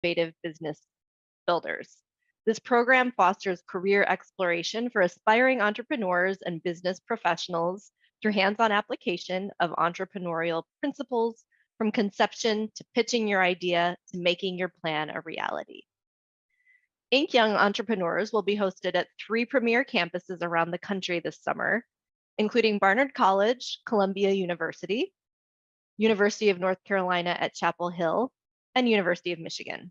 innovative business builders. This program fosters career exploration for aspiring entrepreneurs and business professionals through hands-on application of entrepreneurial principles from conception to pitching your idea to making your plan a reality. Inc. Young Entrepreneurs will be hosted at 3 premier campuses around the country this summer, including Barnard College, Columbia University, University of North Carolina at Chapel Hill, and University of Michigan.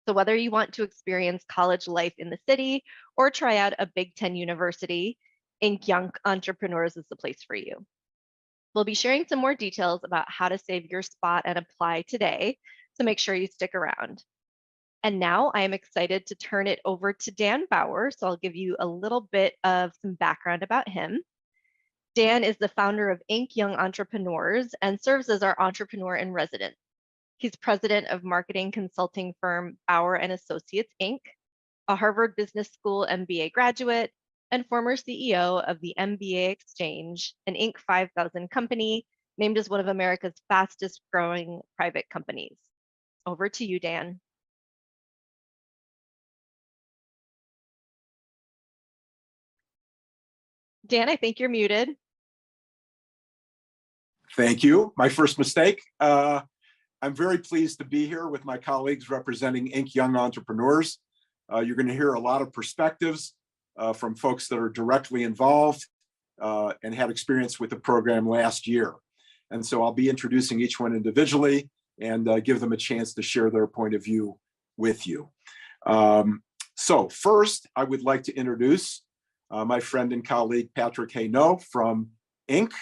So whether you want to experience college life in the city or try out a Big Ten university, Inc. Young Entrepreneurs is the place for you. We'll be sharing some more details about how to save your spot and apply today, so make sure you stick around. And now I am excited to turn it over to Dan Bauer, so I'll give you a little bit of some background about him. Dan is the founder of Inc. Young Entrepreneurs and serves as our entrepreneur in residence. He's president of marketing consulting firm Bauer and Associates, Inc., a Harvard Business School MBA graduate, and former CEO of the MBA Exchange, an Inc. 5000 company named as one of America's fastest growing private companies. Over to you, Dan. Dan, I think you're muted. Thank you. My first mistake. I'm very pleased to be here with my colleagues representing Inc. Young Entrepreneurs. You're going to hear a lot of perspectives from folks that are directly involved and had experience with the program last year. And so I'll be introducing each one individually and give them a chance to share their point of view with you. So first, I would like to introduce my friend and colleague, Patrick Hainaut from Inc.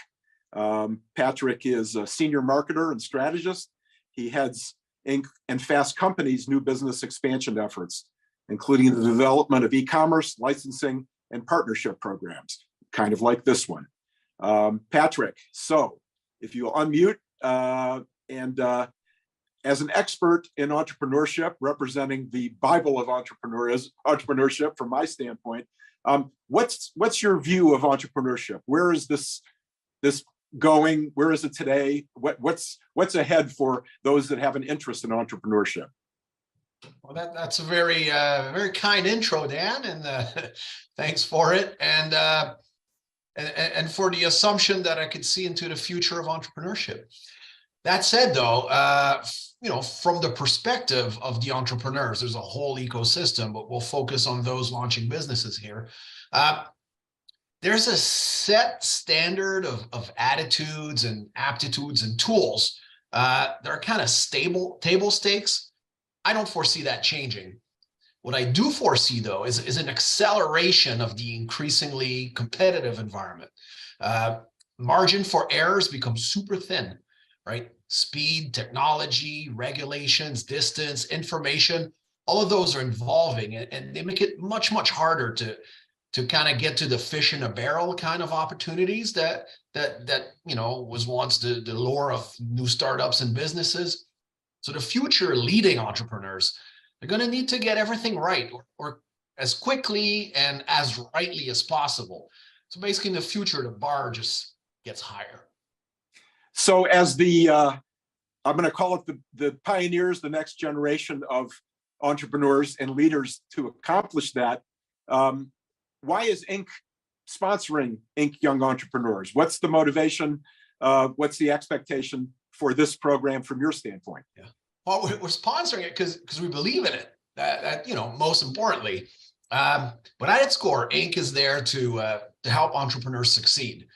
Patrick is a senior marketer and strategist. He heads Inc. and Fast Company's new business expansion efforts, including the development of e-commerce, licensing, and partnership programs, kind of like this one. Patrick, so if you'll unmute, and as an expert in entrepreneurship, representing the Bible of entrepreneurship from my standpoint, what's your view of entrepreneurship? Where is this going? Where is it today? What's ahead for those that have an interest in entrepreneurship? Well, that's a very very kind intro, Dan, and thanks for it, and for the assumption that I could see into the future of entrepreneurship. That said, though, from the perspective of the entrepreneurs, there's a whole ecosystem, but we'll focus on those launching businesses here. There's a set standard of attitudes and aptitudes and tools that are kind of stable, table stakes. I don't foresee that changing. What I do foresee, though, is an acceleration of the increasingly competitive environment. Margin for errors becomes super thin, right? Speed, technology, regulations, distance, information, all of those are evolving, and they make it much, much harder to kind of get to the fish in a barrel kind of opportunities that was once the lure of new startups and businesses. So the future leading entrepreneurs are going to need to get everything right or as quickly and as rightly as possible. So basically in the future, the bar just gets higher. So as I'm going to call it the pioneers, the next generation of entrepreneurs and leaders to accomplish that, why is Inc. sponsoring Inc. Young Entrepreneurs? What's the motivation? What's the expectation for this program from your standpoint? Yeah. Well, we're sponsoring it because we believe in it. That most importantly. But at its core, Inc. is there to help entrepreneurs succeed.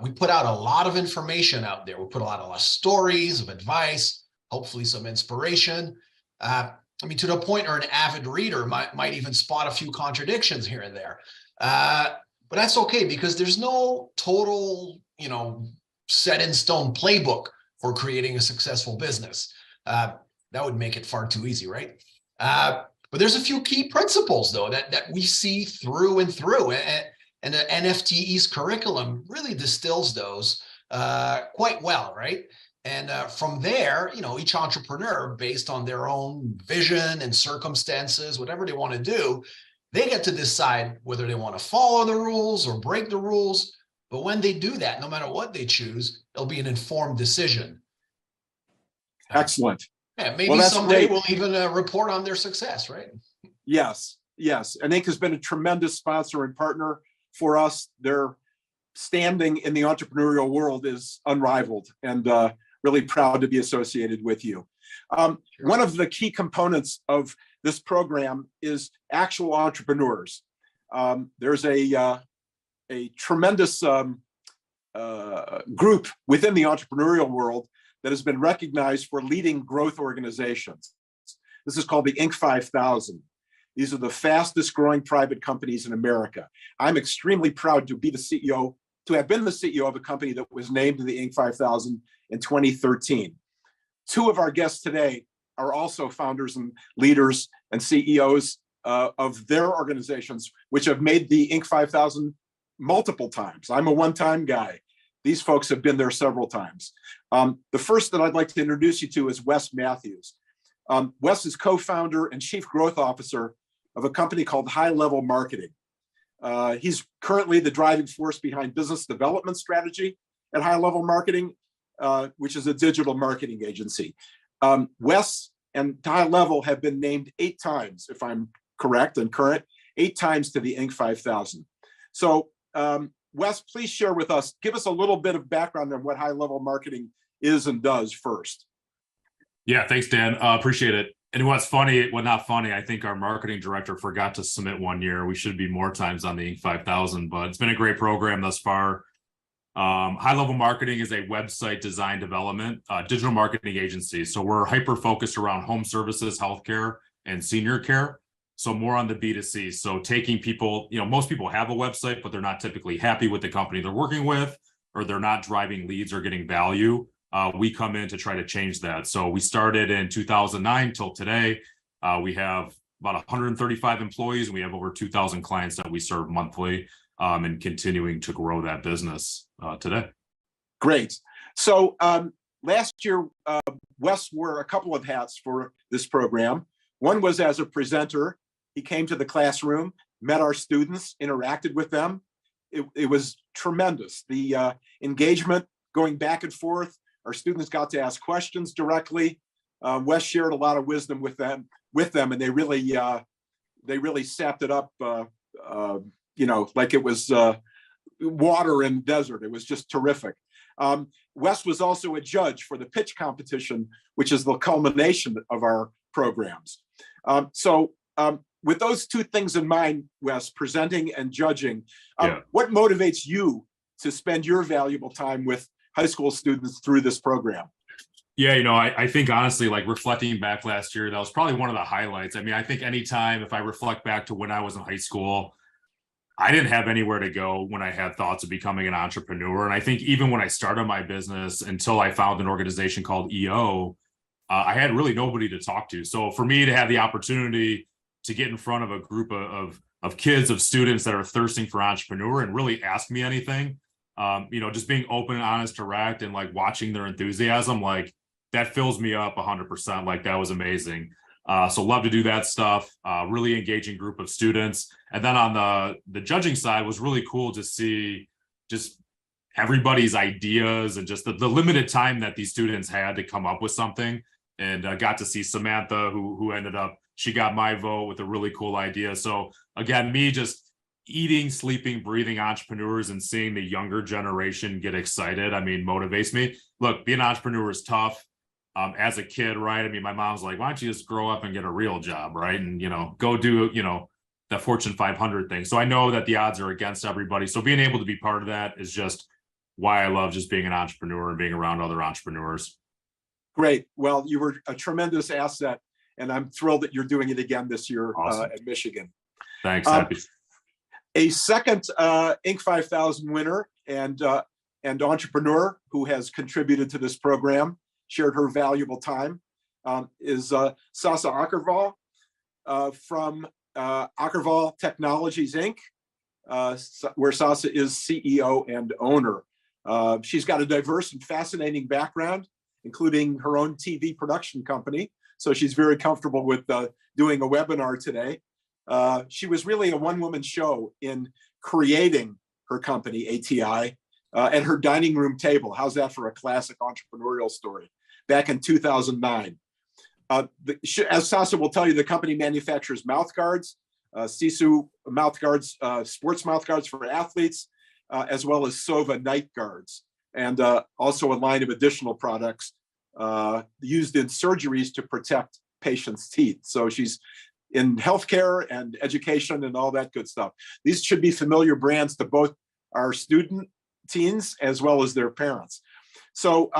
We put out a lot of information out there. We put a lot of stories of advice, hopefully some inspiration. To the point where an avid reader might even spot a few contradictions here and there. But that's okay, because there's no total, set in stone playbook for creating a successful business. That would make it far too easy, right? But there's a few key principles, though, that we see through and through. And the NFTE's curriculum really distills those quite well, right? And from there, each entrepreneur, based on their own vision and circumstances, whatever they want to do, they get to decide whether they want to follow the rules or break the rules. But when they do that, no matter what they choose, it'll be an informed decision. Excellent. Yeah, maybe Well, that's someday great. we'll even report on their success, right? Yes, yes. And Inc. has been a tremendous sponsor and partner for us. Their standing in the entrepreneurial world is unrivaled, and really proud to be associated with you. One of the key components of this program is actual entrepreneurs. There's a tremendous group within the entrepreneurial world that has been recognized for leading growth organizations. This is called the Inc. 5000. These are the fastest growing private companies in America. I'm extremely proud to be the CEO, to have been the CEO of a company that was named in the Inc. 5000 in 2013. Two of our guests today are also founders and leaders and CEOs of their organizations, which have made the Inc. 5000 multiple times. I'm a one-time guy. These folks have been there several times. The first that I'd like to introduce you to is Wes Matthews. Wes is co-founder and chief growth officer of a company called High Level Marketing. He's currently the driving force behind business development strategy at High Level Marketing, which is a digital marketing agency. Wes and High Level have been named 8 times, if I'm correct and current, 8 times to the Inc. 5000. So Wes, please share with us, give us a little bit of background on what High Level Marketing is and does first. Yeah, thanks, Dan. Appreciate it. And what's funny, well, not funny, I think our marketing director forgot to submit one year. We should be more times on the Inc. 5000, but it's been a great program thus far. High Level Marketing is a website design development, digital marketing agency. So we're hyper-focused around home services, healthcare, and senior care. So more on the B2C. So taking people, most people have a website, but they're not typically happy with the company they're working with, or they're not driving leads or getting value. We come in to try to change that. So we started in 2009 till today. We have about 135 employees, and we have over 2,000 clients that we serve monthly, and continuing to grow that business today. Great. So last year, Wes wore a couple of hats for this program. One was as a presenter. He came to the classroom, met our students, interacted with them. It was tremendous. The engagement going back and forth. Our students got to ask questions directly. Wes shared a lot of wisdom with them, and they really sapped it up, like it was water in desert. It was just terrific. Wes was also a judge for the pitch competition, which is the culmination of our programs. With those two things in mind, Wes, presenting and judging, what motivates you to spend your valuable time with high school students through this program? Yeah, I think honestly, like reflecting back last year, that was probably one of the highlights. I mean, I think anytime if I reflect back to when I was in high school, I didn't have anywhere to go when I had thoughts of becoming an entrepreneur. And I think even when I started my business, until I found an organization called EO, I had really nobody to talk to. So for me to have the opportunity to get in front of a group of kids, of students that are thirsting for entrepreneur and really ask me anything, just being open, honest, direct, and like watching their enthusiasm, like that fills me up 100%. Like that was amazing. So love to do that stuff, really engaging group of students. And then on the judging side was really cool to see just everybody's ideas and just the limited time that these students had to come up with something. And got to see Samantha, who ended up, she got my vote with a really cool idea. So again, me just eating, sleeping, breathing entrepreneurs and seeing the younger generation get excited, motivates me. Look, being an entrepreneur is tough. As a kid, right? My mom's like, why don't you just grow up and get a real job, right? And, go do, the Fortune 500 thing. So I know that the odds are against everybody. So being able to be part of that is just why I love just being an entrepreneur and being around other entrepreneurs. Great. Well, you were a tremendous asset, and I'm thrilled that you're doing it again this year. Awesome. At Michigan. Thanks. Happy. A second Inc. 5000 winner and entrepreneur who has contributed to this program, shared her valuable time, is Sasa Akerval from Akerval Technologies, Inc., where Sasa is CEO and owner. She's got a diverse and fascinating background, including her own TV production company. So she's very comfortable with doing a webinar today. She was really a one-woman show in creating her company, ATI, and her dining room table. How's that for a classic entrepreneurial story? Back in 2009. As Sasa will tell you, the company manufactures mouth guards, Sisu mouth guards, sports mouth guards for athletes, as well as Sova night guards, and also a line of additional products used in surgeries to protect patients' teeth. So she's in healthcare and education and all that good stuff. These should be familiar brands to both our student teens as well as their parents. So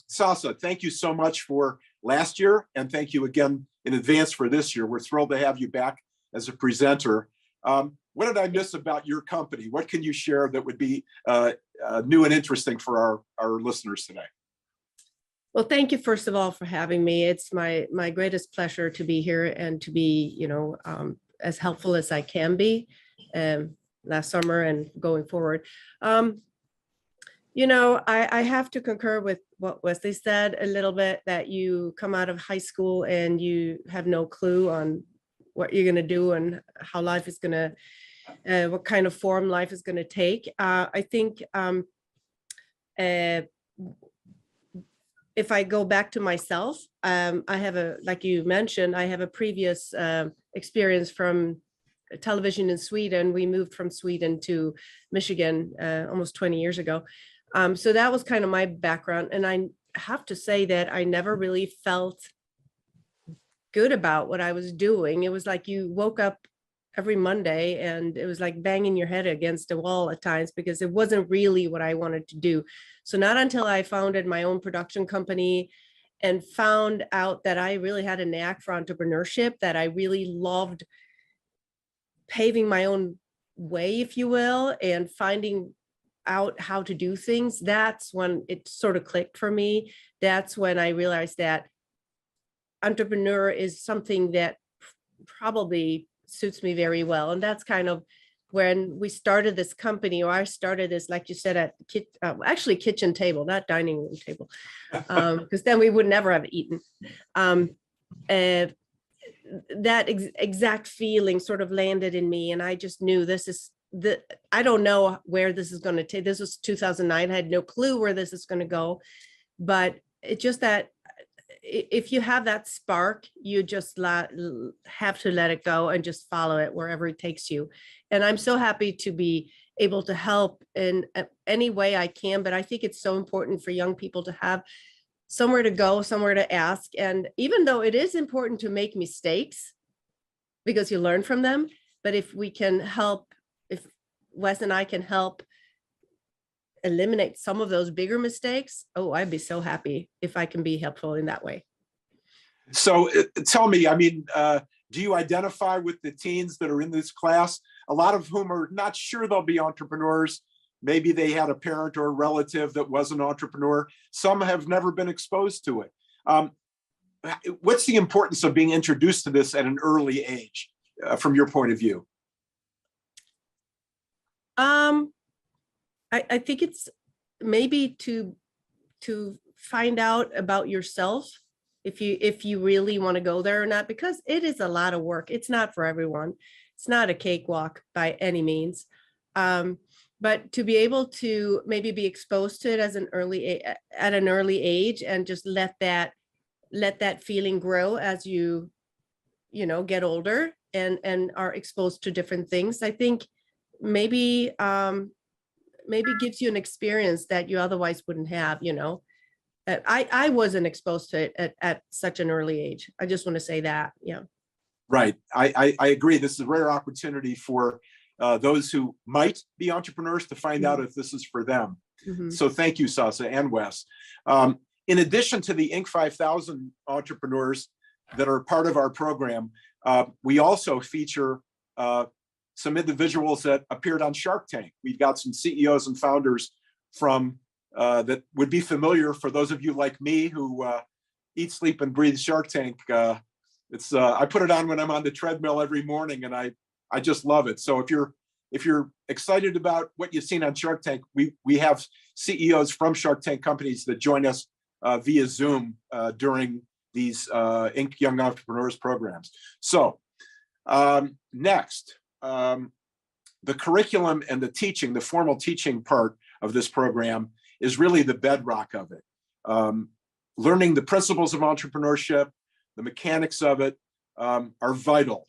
Sasa, thank you so much for last year, and thank you again in advance for this year. We're thrilled to have you back as a presenter. What did I miss about your company? What can you share that would be new and interesting for our listeners today? Well, thank you, first of all, for having me. It's my greatest pleasure to be here and to be, as helpful as I can be last summer and going forward. I have to concur with what Wesley said a little bit, that you come out of high school and you have no clue on what you're going to do and how life is going to, what kind of form life is going to take. I think if I go back to myself, I have like you mentioned, I have a previous experience from television in Sweden. We moved from Sweden to Michigan almost 20 years ago. So that was kind of my background. And I have to say that I never really felt good about what I was doing. It was like you woke up every Monday and it was like banging your head against a wall at times, because it wasn't really what I wanted to do. So not until I founded my own production company and found out that I really had a knack for entrepreneurship, that I really loved paving my own way, if you will, and finding out how to do things, that's when it sort of clicked for me. That's when I realized that entrepreneur is something that probably suits me very well. And that's kind of when we started this company, or I started this, like you said, at actually kitchen table, not dining room table, because then we would never have eaten. And that exact feeling sort of landed in me, and I just knew this is I don't know where this is going to take. This was 2009. I had no clue where this is going to go, but it's just that if you have that spark, you just have to let it go and just follow it wherever it takes you. And I'm so happy to be able to help in any way I can. But I think it's so important for young people to have somewhere to go, somewhere to ask. And even though it is important to make mistakes because you learn from them, but if we can help, if Wes and I can help eliminate some of those bigger mistakes, oh, I'd be so happy if I can be helpful in that way. So tell me, I mean, do you identify with the teens that are in this class, a lot of whom are not sure they'll be entrepreneurs? Maybe they had a parent or a relative that was an entrepreneur. Some have never been exposed to it. What's the importance of being introduced to this at an early age, from your point of view? I think it's maybe to find out about yourself, if you really want to go there or not, because it is a lot of work. It's not for everyone. It's not a cakewalk by any means. But to be able to maybe be exposed to it at an early age, and just let that feeling grow as you get older and are exposed to different things, I think maybe gives you an experience that you otherwise wouldn't have. I wasn't exposed to it at such an early age. I just want to say that. Yeah. Right. I agree. This is a rare opportunity for those who might be entrepreneurs to find out if this is for them. Mm-hmm. So thank you, Sasa and Wes. In addition to the Inc. 5000 entrepreneurs that are part of our program, we also feature some individuals that appeared on Shark Tank. We've got some CEOs and founders from that would be familiar for those of you like me who eat, sleep, and breathe Shark Tank. I put it on when I'm on the treadmill every morning, and I just love it. So if you're excited about what you've seen on Shark Tank, we have CEOs from Shark Tank companies that join us via Zoom during these Inc. Young Entrepreneurs programs. So next, the curriculum and the teaching, the formal teaching part of this program is really the bedrock of it. Learning the principles of entrepreneurship, the mechanics of it are vital.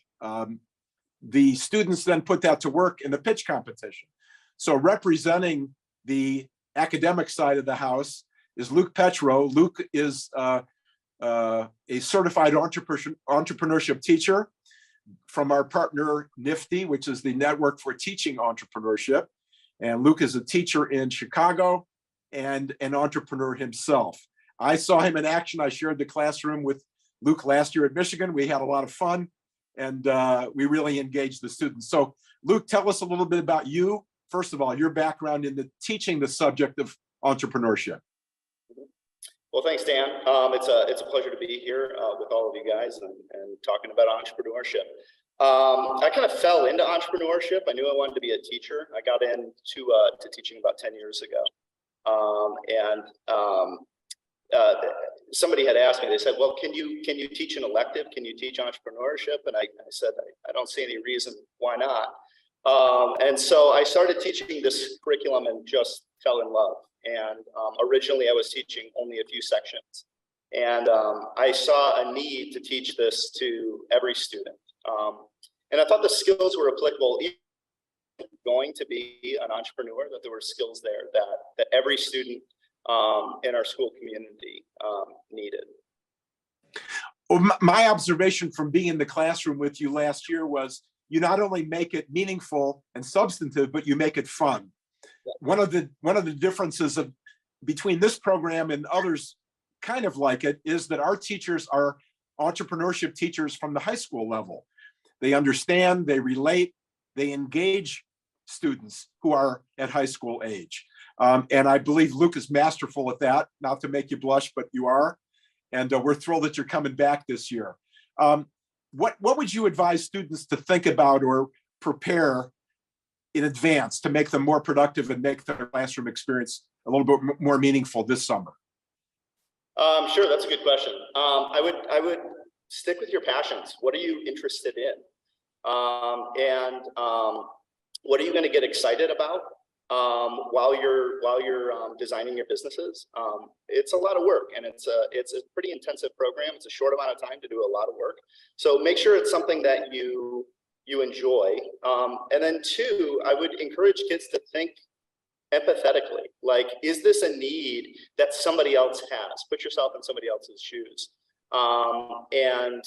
The students then put that to work in the pitch competition. So representing the academic side of the house is Luke Petro. Luke is a certified entrepreneurship teacher from our partner NIFTY, which is the Network for Teaching Entrepreneurship. And Luke is a teacher in Chicago and an entrepreneur himself. I saw him in action. I shared the classroom with Luke last year at Michigan. We had a lot of fun, and we really engaged the students. So Luke, tell us a little bit about you. First of all, your background in teaching the subject of entrepreneurship. Well, thanks, Dan. It's a pleasure to be here with all of you guys and talking about entrepreneurship. I kind of fell into entrepreneurship. I knew I wanted to be a teacher. I got into to teaching about 10 years ago. Somebody had asked me, they said, well, can you teach an elective? Can you teach entrepreneurship? And I said, I don't see any reason why not. And so I started teaching this curriculum and just fell in love. And originally I was teaching only a few sections. And I saw a need to teach this to every student. And I thought the skills were applicable, even going to be an entrepreneur, that there were skills there that every student in our school community needed. Well, my observation from being in the classroom with you last year was you not only make it meaningful and substantive, but you make it fun. One of the differences between this program and others kind of like it is that our teachers are entrepreneurship teachers from the high school level. They understand, they relate, they engage students who are at high school age. And I believe Luke is masterful at that, not to make you blush, but you are. And we're thrilled that you're coming back this year. What would you advise students to think about or prepare in advance to make them more productive and make their classroom experience a little bit more meaningful this summer? Sure, that's a good question. I would stick with your passions. What are you interested in? What are you going to get excited about while you're designing your businesses? It's a lot of work, and it's a pretty intensive program. It's a short amount of time to do a lot of work. So make sure it's something that you enjoy. And then two, I would encourage kids to think empathetically. Like, is this a need that somebody else has? Put yourself in somebody else's shoes. And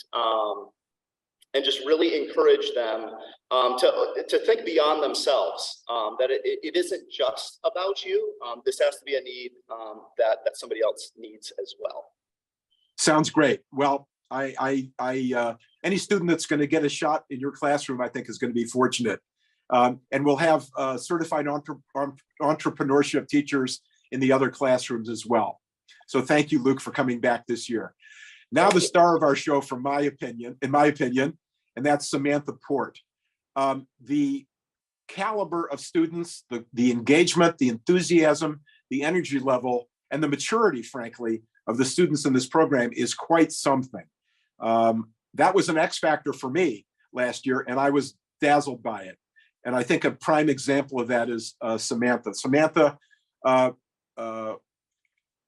just really encourage them to think beyond themselves, that it isn't just about you. This has to be a need that somebody else needs as well. Sounds great. Well, any student that's going to get a shot in your classroom, I think, is going to be fortunate. And we'll have certified entrepreneurship teachers in the other classrooms as well. So thank you, Luke, for coming back this year. Now the star of our show, in my opinion, and that's Samantha Port. The caliber of students, the engagement, the enthusiasm, the energy level, and the maturity, frankly, of the students in this program is quite something. That was an X factor for me last year, and I was dazzled by it. And I think a prime example of that is Samantha. Samantha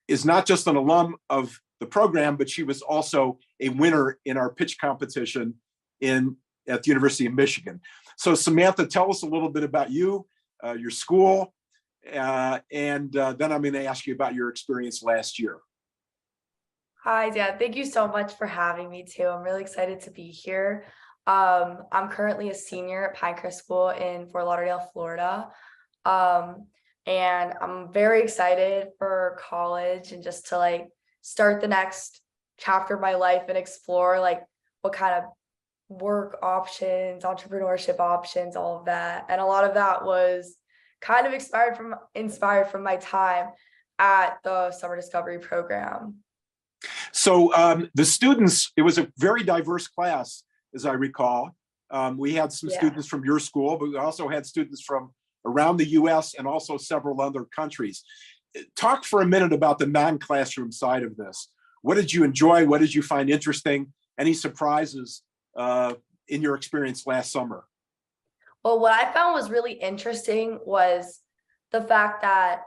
is not just an alum of the program, but she was also a winner in our pitch competition at the University of Michigan. So Samantha, tell us a little bit about you, your school, and then I'm going to ask you about your experience last year. Hi, Dan. Thank you so much for having me too. I'm really excited to be here. I'm currently a senior at Pinecrest School in Fort Lauderdale, Florida. And I'm very excited for college and just to start the next chapter of my life and explore what kind of work options, entrepreneurship options, all of that. And a lot of that was kind of inspired from my time at the Summer Discovery Program. So the students, it was a very diverse class, as I recall. We had some students from your school, but we also had students from around the US and also several other countries. Talk for a minute about the non-classroom side of this. What did you enjoy? What did you find interesting? Any surprises in your experience last summer? Well, what I found was really interesting was the fact that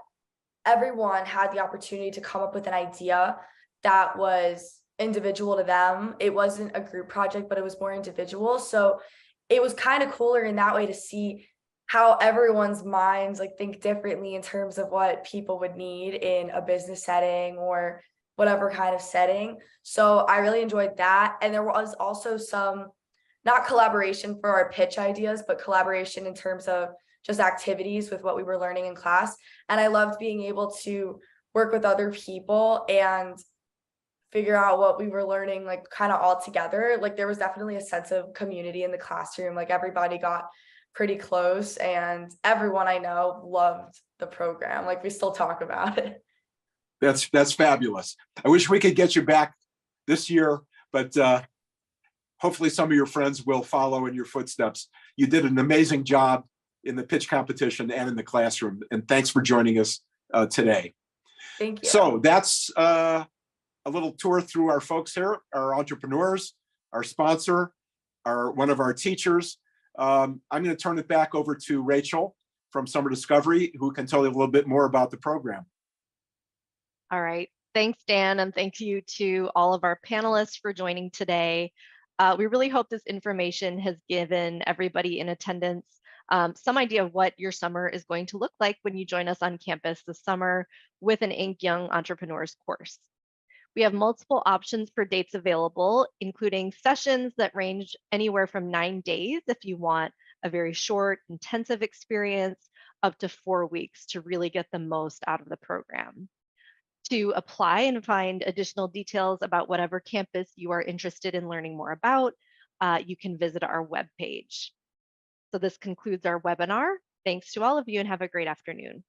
everyone had the opportunity to come up with an idea that was individual to them. It wasn't a group project, but it was more individual. So it was kind of cooler in that way to see how everyone's minds like think differently in terms of what people would need in a business setting or whatever kind of setting. So I really enjoyed that. And there was also some, not collaboration for our pitch ideas, but collaboration in terms of just activities with what we were learning in class. And I loved being able to work with other people and figure out what we were learning, like kind of all together. Like there was definitely a sense of community in the classroom. Like everybody got pretty close and everyone I know loved the program. Like we still talk about it. That's fabulous. I wish we could get you back this year, but hopefully some of your friends will follow in your footsteps. You did an amazing job in the pitch competition and in the classroom. And thanks for joining us today. Thank you. So that's a little tour through our folks here, our entrepreneurs, our sponsor, one of our teachers. I'm going to turn it back over to Rachel from Summer Discovery, who can tell you a little bit more about the program. All right. Thanks, Dan, and thank you to all of our panelists for joining today. We really hope this information has given everybody in attendance some idea of what your summer is going to look like when you join us on campus this summer with an Inc. Young Entrepreneurs course. We have multiple options for dates available, including sessions that range anywhere from 9 days if you want a very short, intensive experience, up to 4 weeks to really get the most out of the program. To apply and find additional details about whatever campus you are interested in learning more about, you can visit our webpage. So this concludes our webinar. Thanks to all of you and have a great afternoon.